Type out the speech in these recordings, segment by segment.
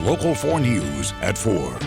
Local 4 News at 4.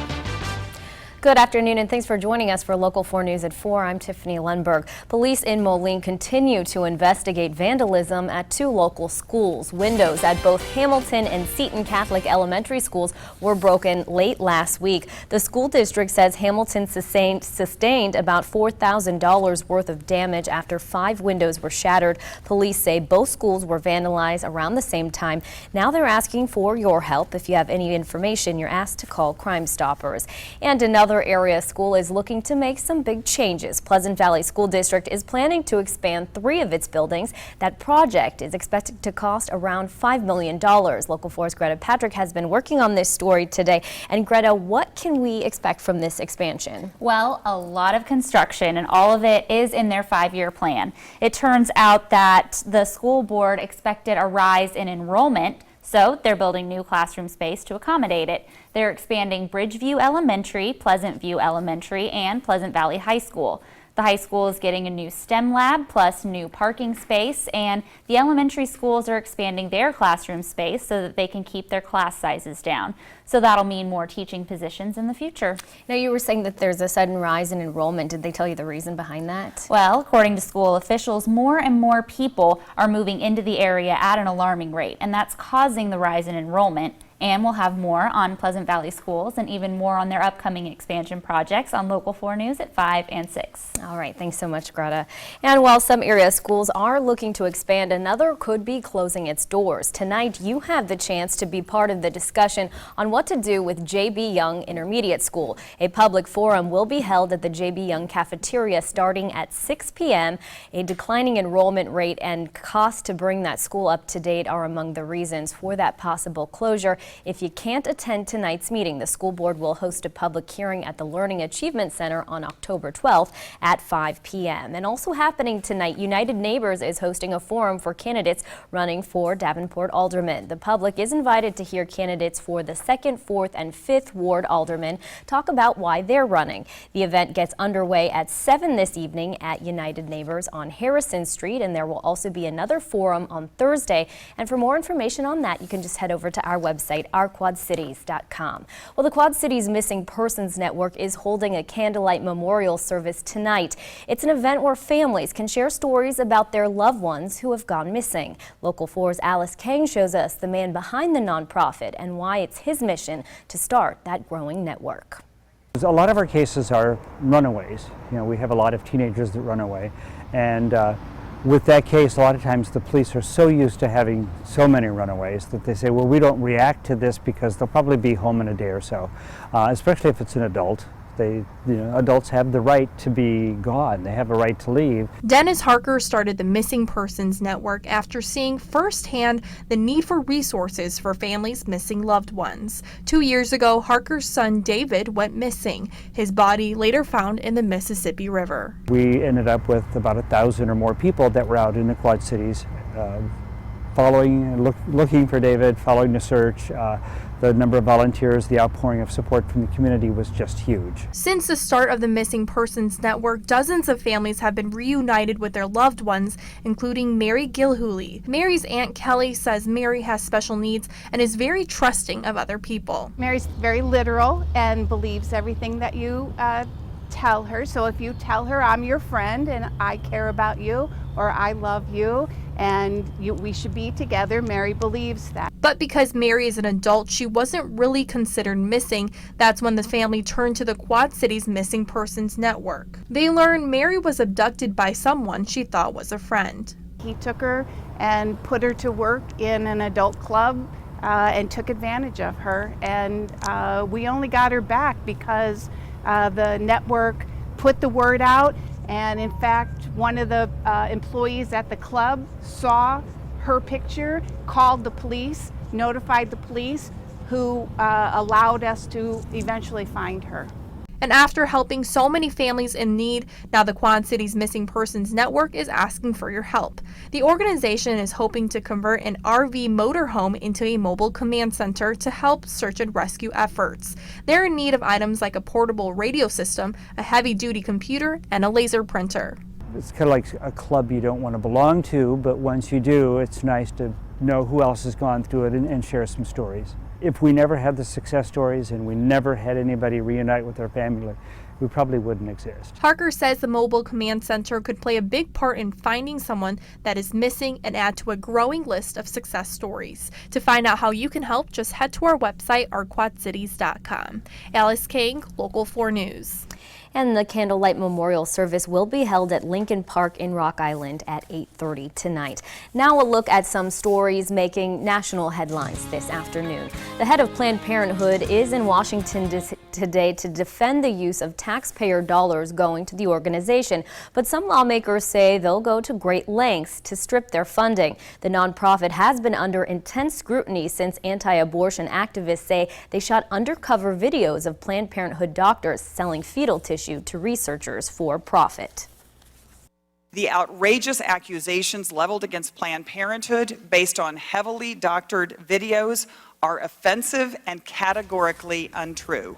Good afternoon and thanks for joining us for Local 4 News at 4. I'm Tiffany Lundberg. Police in Moline continue to investigate vandalism at 2 local schools. Windows at both Hamilton and Seton Catholic elementary schools were broken late last week. The school district says Hamilton sustained about $4,000 worth of damage after 5 windows were shattered. Police say both schools were vandalized around the same time. Now they're asking for your help. If you have any information, you're asked to call Crime Stoppers. And another area school is looking to make some big changes. Pleasant Valley School District is planning to expand 3 of its buildings. That project is expected to cost around $5 million. Local 4's Greta Patrick has been working on this story today. And Greta, what can we expect from this expansion? Well, a lot of construction, and all of it is in their 5-year plan. It turns out that the school board expected a rise in enrollment, so they're building new classroom space to accommodate it. They're expanding Bridgeview Elementary, Pleasant View Elementary, and Pleasant Valley High School. The high school is getting a new STEM lab plus new parking space, and the elementary schools are expanding their classroom space so that they can keep their class sizes down. So that'll mean more teaching positions in the future. Now, you were saying that there's a sudden rise in enrollment. Did they tell you the reason behind that? Well, according to school officials, more and more people are moving into the area at an alarming rate, and that's causing the rise in enrollment. And we'll have more on Pleasant Valley Schools and even more on their upcoming expansion projects on Local 4 News at 5 and 6. All right, thanks so much, Greta. And while some area schools are looking to expand, another could be closing its doors. Tonight, you have the chance to be part of the discussion on what to do with J.B. Young Intermediate School. A public forum will be held at the J.B. Young cafeteria starting at 6 p.m. A declining enrollment rate and cost to bring that school up to date are among the reasons for that possible closure. If you can't attend tonight's meeting, the school board will host a public hearing at the Learning Achievement Center on October 12th at 5 p.m. And also happening tonight, United Neighbors is hosting a forum for candidates running for Davenport Alderman. The public is invited to hear candidates for the 2nd, 4th, and 5th Ward Aldermen talk about why they're running. The event gets underway at 7 this evening at United Neighbors on Harrison Street, and there will also be another forum on Thursday. And for more information on that, you can just head over to our website, ourquadcities.com. Well, the Quad Cities Missing Persons Network is holding a candlelight memorial service tonight. It's an event where families can share stories about their loved ones who have gone missing. Local 4's Alice Kang shows us the man behind the nonprofit and why it's his mission to start that growing network. A lot of our cases are runaways. You know, we have a lot of teenagers that run away, and with that case, a lot of times the police are so used to having so many runaways that they say, well, we don't react to this because they'll probably be home in a day or so, especially if it's an adult. Adults have the right to be gone. They have a right to leave. Dennis Harker started the Missing Persons Network after seeing firsthand the need for resources for families missing loved ones. 2 years ago, Harker's son David went missing. His body later found in the Mississippi River. We ended up with about 1,000 or more people that were out in the Quad Cities looking for David, following the search. The number of volunteers, the outpouring of support from the community was just huge. Since the start of the Missing Persons Network, dozens of families have been reunited with their loved ones, including Mary Gilhooly. Mary's Aunt Kelly says Mary has special needs and is very trusting of other people. Mary's very literal and believes everything that you tell her. So if you tell her I'm your friend and I care about you or I love you and we should be together, Mary believes that. But because Mary is an adult, she wasn't really considered missing. That's when the family turned to the Quad Cities Missing Persons Network. They learned Mary was abducted by someone she thought was a friend. He took her and put her to work in an adult club and took advantage of her. And we only got her back because the network put the word out. And in fact, one of the employees at the club saw her picture, called the police, notified the police, who allowed us to eventually find her. And after helping so many families in need, now the Quad Cities Missing Persons Network is asking for your help. The organization is hoping to convert an RV motorhome into a mobile command center to help search and rescue efforts. They're in need of items like a portable radio system, a heavy-duty computer, and a laser printer. It's kind of like a club you don't want to belong to, but once you do, it's nice to know who else has gone through it and share some stories. if we never had the success stories and we never had anybody reunite with their family, we probably wouldn't exist. Parker says the mobile command center could play a big part in finding someone that is missing and add to a growing list of success stories. To find out how you can help, just head to our website, ourquadcities.com. Alice King, Local 4 News. And the candlelight memorial service will be held at Lincoln Park in Rock Island at 8:30 tonight. Now a look at some stories making national headlines this afternoon. The head of Planned Parenthood is in Washington today to defend the use of taxpayer dollars going to the organization, but some lawmakers say they'll go to great lengths to strip their funding. The nonprofit has been under intense scrutiny since anti-abortion activists say they shot undercover videos of Planned Parenthood doctors selling fetal tissue to researchers for profit. The outrageous accusations leveled against Planned Parenthood based on heavily doctored videos are offensive and categorically untrue.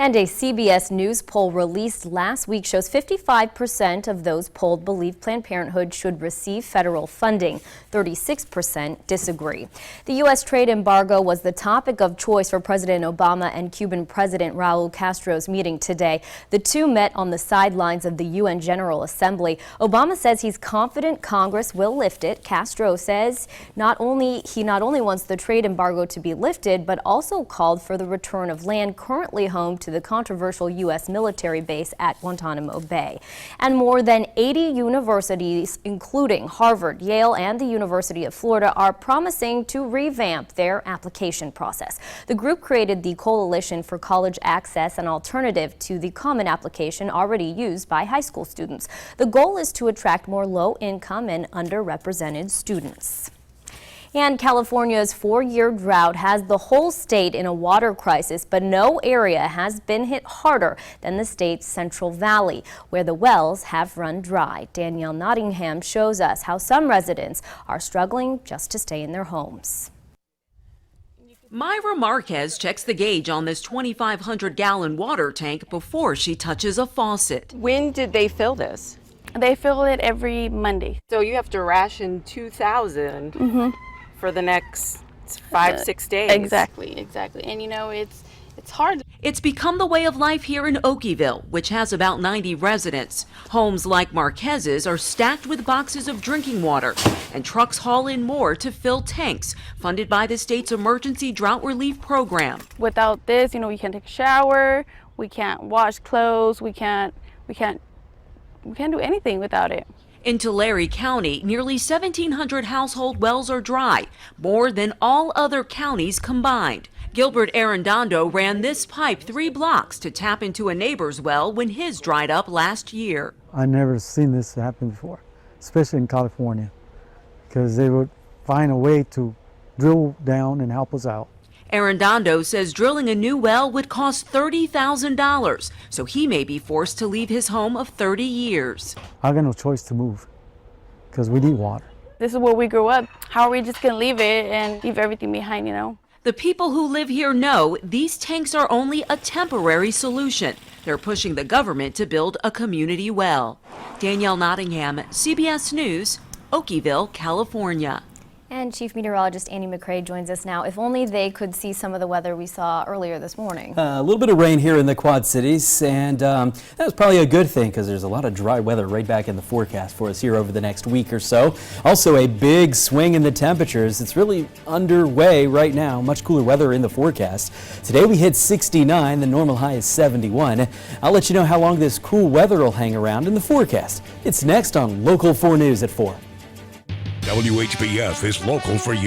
And a CBS News poll released last week shows 55% of those polled believe Planned Parenthood should receive federal funding. 36% disagree. The U.S. trade embargo was the topic of choice for President Obama and Cuban President Raul Castro's meeting today. The two met on the sidelines of the UN General Assembly. Obama says he's confident Congress will lift it. Castro says he not only wants the trade embargo to be lifted, but also called for the return of land currently home to the controversial U.S. military base at Guantanamo Bay. And more than 80 universities, including Harvard, Yale, and the University of Florida, are promising to revamp their application process. The group created the Coalition for College Access, an alternative to the common application already used by high school students. The goal is to attract more low-income and underrepresented students. And California's 4-year drought has the whole state in a water crisis, but no area has been hit harder than the state's Central Valley, where the wells have run dry. Danielle Nottingham shows us how some residents are struggling just to stay in their homes. Myra Marquez checks the gauge on this 2,500-gallon water tank before she touches a faucet. When did they fill this? They fill it every Monday. So you have to ration 2,000 for the next 5-6 days. Exactly. And you know, it's hard. It's become the way of life here in Okieville, which has about 90 residents. Homes like Marquez's are stacked with boxes of drinking water, and trucks haul in more to fill tanks funded by the state's emergency drought relief program. Without this, you know, we can't take a shower, we can't wash clothes, we can't do anything without it. In Tulare County, nearly 1,700 household wells are dry, more than all other counties combined. Gilbert Arredondo ran this pipe 3 blocks to tap into a neighbor's well when his dried up last year. I never seen this happen before, especially in California, because they would find a way to drill down and help us out. Arredondo says drilling a new well would cost $30,000, so he may be forced to leave his home of 30 years. I got no choice to move because we need water. This is where we grew up. How are we just going to leave it and leave everything behind, you know? The people who live here know these tanks are only a temporary solution. They're pushing the government to build a community well. Danielle Nottingham, CBS News, Okieville, California. And Chief Meteorologist Andy McCrae joins us now. If only they could see some of the weather we saw earlier this morning. A little bit of rain here in the Quad Cities, and that was probably a good thing because there's a lot of dry weather right back in the forecast for us here over the next week or so. Also a big swing in the temperatures. It's really underway right now. Much cooler weather in the forecast. Today we hit 69, the normal high is 71. I'll let you know how long this cool weather will hang around in the forecast. It's next on Local 4 News at 4. WHBF is local for you.